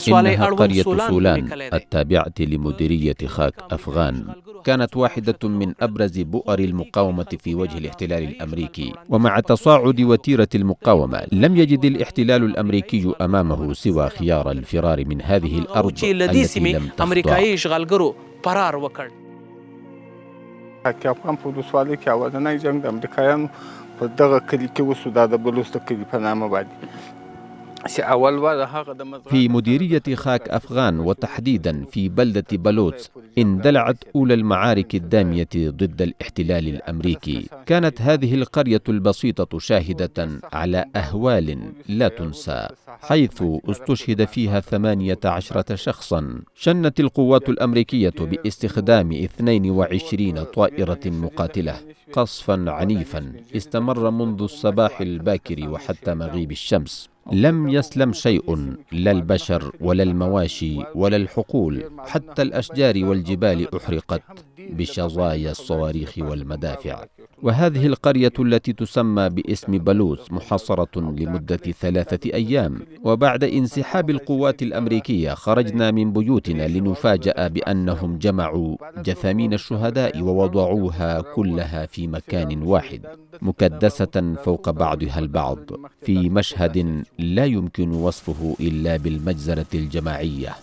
إنها قرية سولان التابعة لمديرية خاك أفغان، كانت واحدة من أبرز بؤر المقاومة في وجه الاحتلال الأمريكي. ومع تصاعد وتيرة المقاومة لم يجد الاحتلال الأمريكي أمامه سوى خيار الفرار من هذه الأرض التي لم تخضع. خاک افغان په ولسوالۍ کې اولنی جنگ د امریکایانو په دغه کلي کې وسو، دا د بلوڅ د کلي په نامه باندې. في مديرية خاك أفغان وتحديدا في بلدة بلوتس اندلعت أولى المعارك الدامية ضد الاحتلال الأمريكي. كانت هذه القرية البسيطة شاهدة على أهوال لا تنسى، حيث استشهد فيها 18 شخصا. شنت القوات الأمريكية باستخدام 22 طائرة مقاتلة قصفا عنيفا استمر منذ الصباح الباكر وحتى مغيب الشمس. لم يسلم شيء، لا البشر ولا المواشي ولا الحقول، حتى الأشجار والجبال أحرقت بشظايا الصواريخ والمدافع. وهذه القرية التي تسمى باسم بلوث محاصرة لمدة 3 أيام. وبعد انسحاب القوات الأمريكية خرجنا من بيوتنا لنفاجأ بأنهم جمعوا جثامين الشهداء ووضعوها كلها في مكان واحد مكدسة فوق بعضها البعض، في مشهد لا يمكن وصفه إلا بالمجزرة الجماعية.